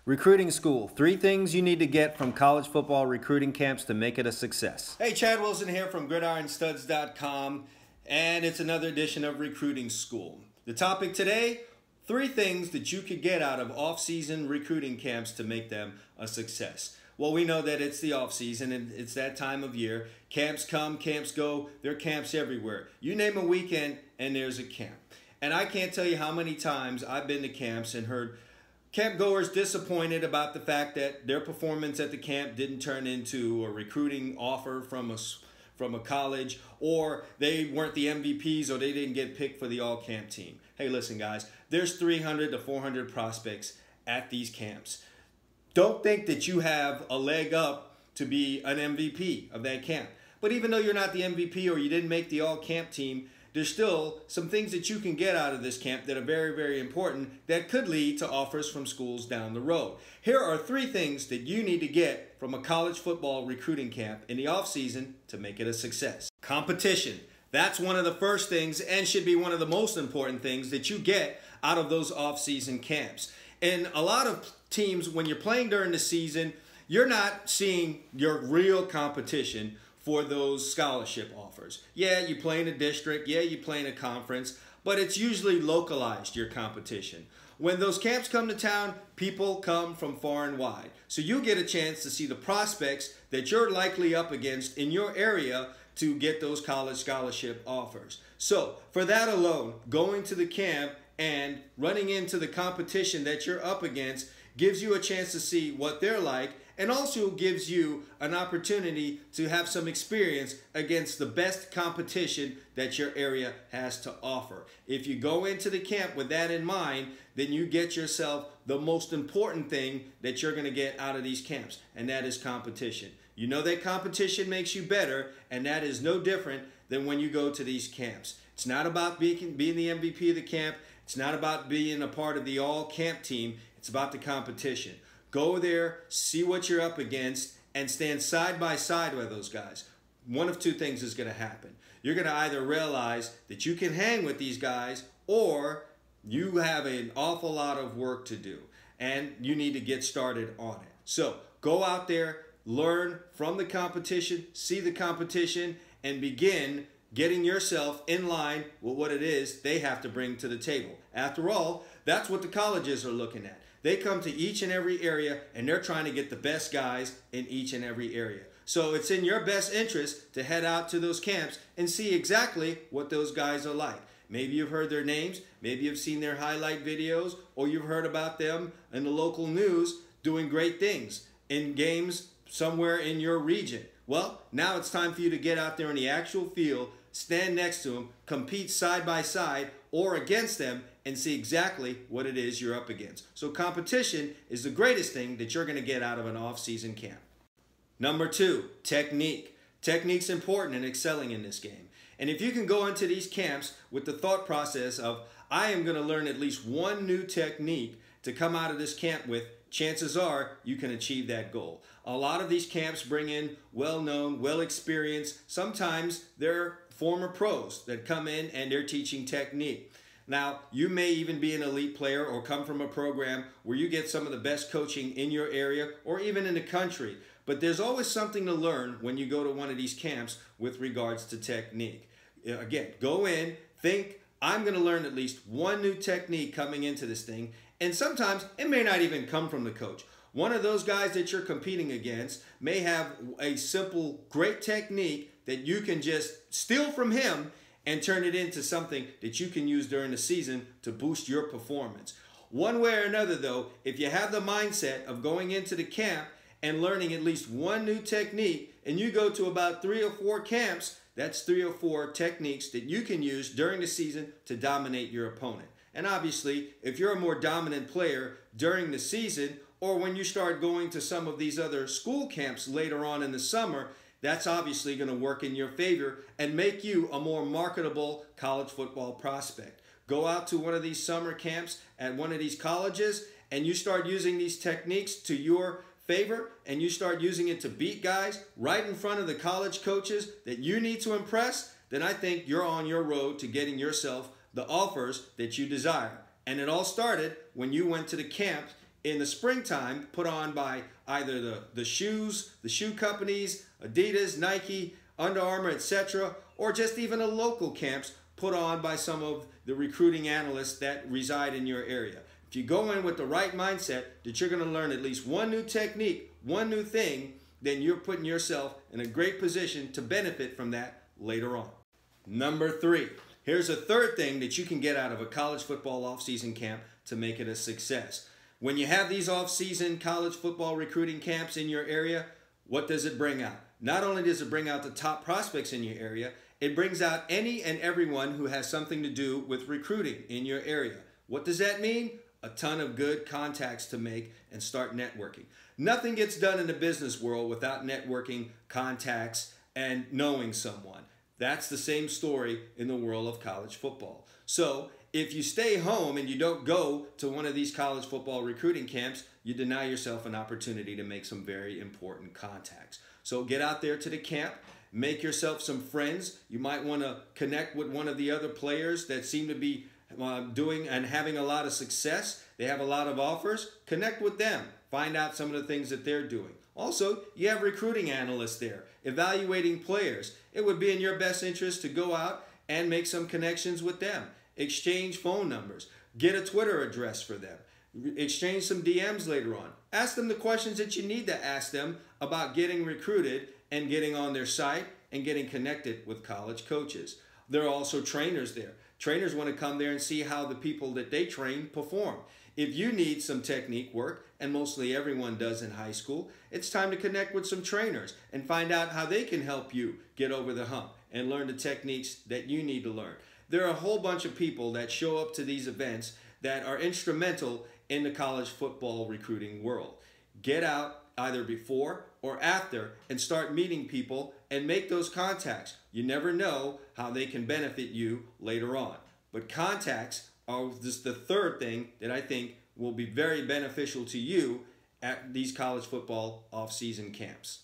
Recruiting school. 3 things you need to get from college football recruiting camps to make it a success. Hey, Chad Wilson here from GridironStuds.com, and it's another edition of Recruiting School. The topic today, 3 things that you could get out of off-season recruiting camps to make them a success. Well, we know that it's the off-season and it's that time of year. Camps come, camps go. There are camps everywhere. You name a weekend and there's a camp. And I can't tell you how many times I've been to camps and heard camp goers disappointed about the fact that their performance at the camp didn't turn into a recruiting offer from a college, or they weren't the MVPs, or they didn't get picked for the all-camp team. Hey, listen, guys, there's 300 to 400 prospects at these camps. Don't think that you have a leg up to be an MVP of that camp. But even though you're not the MVP or you didn't make the all-camp team, there's still some things that you can get out of this camp that are very, very important that could lead to offers from schools down the road. Here are 3 things that you need to get from a college football recruiting camp in the offseason to make it a success. Competition. That's one of the first things and should be one of the most important things that you get out of those off-season camps. In a lot of teams, when you're playing during the season, you're not seeing your real competition for those scholarship offers. Yeah, you play in a district, yeah, you play in a conference, but it's usually localized, your competition. When those camps come to town, people come from far and wide. So you get a chance to see the prospects that you're likely up against in your area to get those college scholarship offers. So for that alone, going to the camp and running into the competition that you're up against gives you a chance to see what they're like, and also gives you an opportunity to have some experience against the best competition that your area has to offer. If you go into the camp with that in mind, then you get yourself the most important thing that you're going to get out of these camps, and that is competition. You know that competition makes you better, and that is no different than when you go to these camps. It's not about being the MVP of the camp. It's not about being a part of the all-camp team. It's about the competition. Go there, see what you're up against, and stand side by side with those guys. One of 2 things is going to happen. You're going to either realize that you can hang with these guys, or you have an awful lot of work to do, and you need to get started on it. So go out there, learn from the competition, see the competition, and begin getting yourself in line with what it is they have to bring to the table. After all, that's what the colleges are looking at. They come to each and every area, and they're trying to get the best guys in each and every area. So it's in your best interest to head out to those camps and see exactly what those guys are like. Maybe you've heard their names, maybe you've seen their highlight videos, or you've heard about them in the local news doing great things in games somewhere in your region. Well, now it's time for you to get out there in the actual field, stand next to them, compete side by side or against them, and see exactly what it is you're up against. So competition is the greatest thing that you're going to get out of an off-season camp. Number 2, technique. Technique's important in excelling in this game. And if you can go into these camps with the thought process of, I am going to learn at least one new technique to come out of this camp with, chances are you can achieve that goal. A lot of these camps bring in well-known, well-experienced, sometimes they're former pros that come in and they're teaching technique. Now, you may even be an elite player or come from a program where you get some of the best coaching in your area or even in the country. But there's always something to learn when you go to one of these camps with regards to technique. Again, go in, think, I'm going to learn at least one new technique coming into this thing. And sometimes it may not even come from the coach. One of those guys that you're competing against may have a simple, great technique that you can just steal from him and turn it into something that you can use during the season to boost your performance. One way or another, though, if you have the mindset of going into the camp and learning at least one new technique, and you go to about 3 or 4 camps, that's 3 or 4 techniques that you can use during the season to dominate your opponent. And obviously, if you're a more dominant player during the season, or when you start going to some of these other school camps later on in the summer, that's obviously going to work in your favor and make you a more marketable college football prospect. Go out to one of these summer camps at one of these colleges and you start using these techniques to your favor and you start using it to beat guys right in front of the college coaches that you need to impress, then I think you're on your road to getting yourself the offers that you desire. And it all started when you went to the camp In the springtime, put on by either the shoe companies, Adidas, Nike, Under Armour, etc., or just even a local camps put on by some of the recruiting analysts that reside in your area. If you go in with the right mindset that you're going to learn at least one new technique, one new thing, then you're putting yourself in a great position to benefit from that later on. Number 3. Here's a third thing that you can get out of a college football off-season camp to make it a success. When you have these off-season college football recruiting camps in your area, what does it bring out? Not only does it bring out the top prospects in your area, it brings out any and everyone who has something to do with recruiting in your area. What does that mean? A ton of good contacts to make and start networking. Nothing gets done in the business world without networking, contacts, and knowing someone. That's the same story in the world of college football. So if you stay home and you don't go to one of these college football recruiting camps, you deny yourself an opportunity to make some very important contacts. So get out there to the camp, make yourself some friends. You might want to connect with one of the other players that seem to be doing and having a lot of success. They have a lot of offers. Connect with them. Find out some of the things that they're doing. Also, you have recruiting analysts there, evaluating players. It would be in your best interest to go out and make some connections with them. Exchange phone numbers. Get a Twitter address for them. Exchange some DMs later on. Ask them the questions that you need to ask them about getting recruited and getting on their site and getting connected with college coaches. There are also trainers there. Trainers want to come there and see how the people that they train perform. If you need some technique work, and mostly everyone does in high school, it's time to connect with some trainers and find out how they can help you get over the hump and learn the techniques that you need to learn. There are a whole bunch of people that show up to these events that are instrumental in the college football recruiting world. Get out either before or after and start meeting people and make those contacts. You never know how they can benefit you later on. But contacts are just the third thing that I think will be very beneficial to you at these college football off-season camps.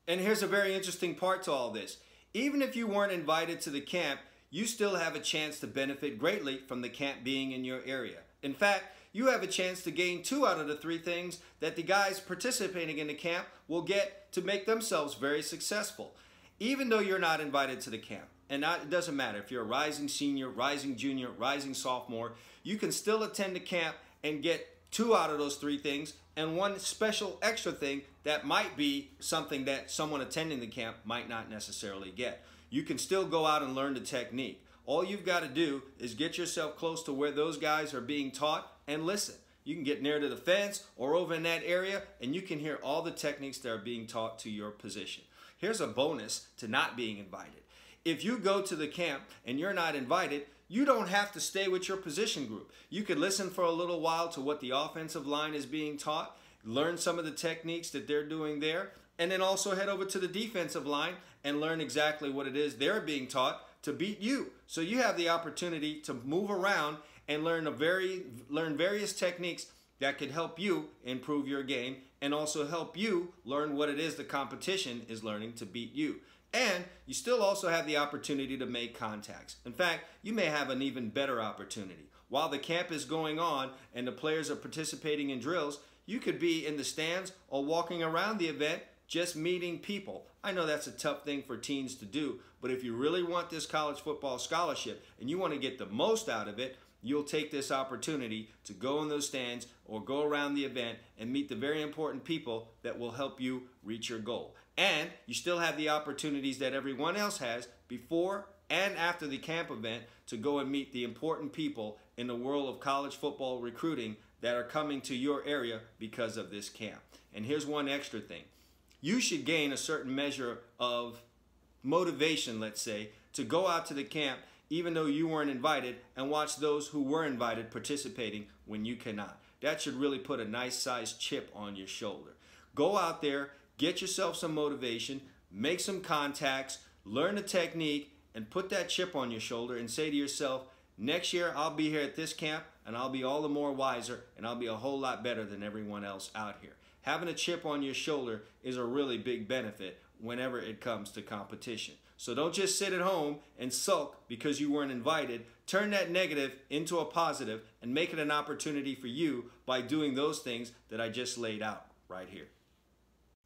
And here's a very interesting part to all this. Even if you weren't invited to the camp, you still have a chance to benefit greatly from the camp being in your area. In fact, you have a chance to gain 2 out of the 3 things that the guys participating in the camp will get to make themselves very successful. Even though you're not invited to the camp, and it doesn't matter if you're a rising senior, rising junior, rising sophomore, you can still attend the camp and get 2 out of those 3 things and 1 special extra thing that might be something that someone attending the camp might not necessarily get. You can still go out and learn the technique. All you've got to do is get yourself close to where those guys are being taught and listen. You can get near to the fence or over in that area and you can hear all the techniques that are being taught to your position. Here's a bonus to not being invited. If you go to the camp and you're not invited, you don't have to stay with your position group. You could listen for a little while to what the offensive line is being taught, learn some of the techniques that they're doing there, and then also head over to the defensive line and learn exactly what it is they're being taught to beat you. So you have the opportunity to move around and learn various techniques that could help you improve your game and also help you learn what it is the competition is learning to beat you. And you still also have the opportunity to make contacts. In fact, you may have an even better opportunity. While the camp is going on and the players are participating in drills, you could be in the stands or walking around the event just meeting people. I know that's a tough thing for teens to do, but if you really want this college football scholarship and you want to get the most out of it, you'll take this opportunity to go in those stands or go around the event and meet the very important people that will help you reach your goal. And you still have the opportunities that everyone else has before and after the camp event to go and meet the important people in the world of college football recruiting that are coming to your area because of this camp. And here's one extra thing. You should gain a certain measure of motivation, let's say, to go out to the camp even though you weren't invited and watch those who were invited participating when you cannot. That should really put a nice sized chip on your shoulder. Go out there, get yourself some motivation, make some contacts, learn the technique, and put that chip on your shoulder and say to yourself, next year I'll be here at this camp and I'll be all the more wiser and I'll be a whole lot better than everyone else out here. Having a chip on your shoulder is a really big benefit whenever it comes to competition. So don't just sit at home and sulk because you weren't invited. Turn that negative into a positive and make it an opportunity for you by doing those things that I just laid out right here.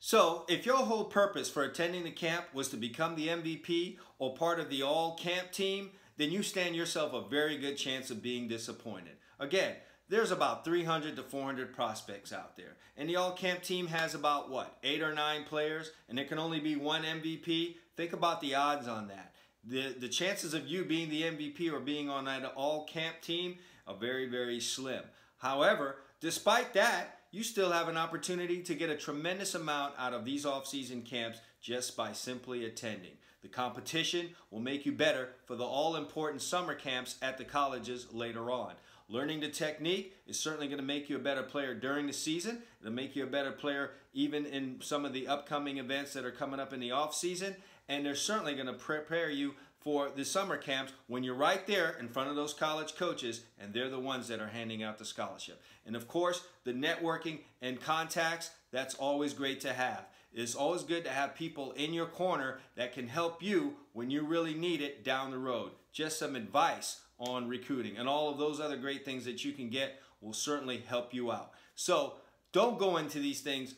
So, if your whole purpose for attending the camp was to become the MVP or part of the all-camp team, then you stand yourself a very good chance of being disappointed. Again, there's about 300 to 400 prospects out there. And the all-camp team has about, what, 8 or 9 players? And there can only be one MVP? Think about the odds on that. The chances of you being the MVP or being on that all-camp team are very, very slim. However, despite that, you still have an opportunity to get a tremendous amount out of these off-season camps just by simply attending. The competition will make you better for the all-important summer camps at the colleges later on. Learning the technique is certainly going to make you a better player during the season. It'll make you a better player even in some of the upcoming events that are coming up in the off-season. And they're certainly going to prepare you for the summer camps when you're right there in front of those college coaches and they're the ones that are handing out the scholarship. And of course, the networking and contacts, that's always great to have. It's always good to have people in your corner that can help you when you really need it down the road. Just some advice on recruiting and all of those other great things that you can get will certainly help you out. So don't go into these things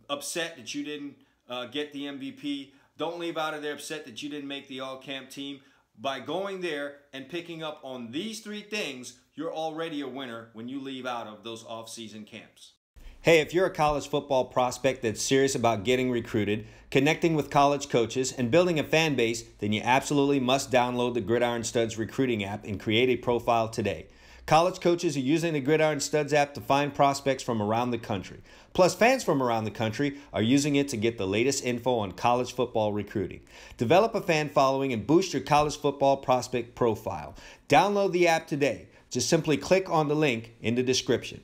upset that you didn't get the MVP. Don't leave out of there upset that you didn't make the all-camp team. By going there and picking up on these 3 things, you're already a winner when you leave out of those off-season camps. Hey, if you're a college football prospect that's serious about getting recruited, connecting with college coaches, and building a fan base, then you absolutely must download the Gridiron Studs recruiting app and create a profile today. College coaches are using the Gridiron Studs app to find prospects from around the country. Plus, fans from around the country are using it to get the latest info on college football recruiting. Develop a fan following and boost your college football prospect profile. Download the app today. Just simply click on the link in the description.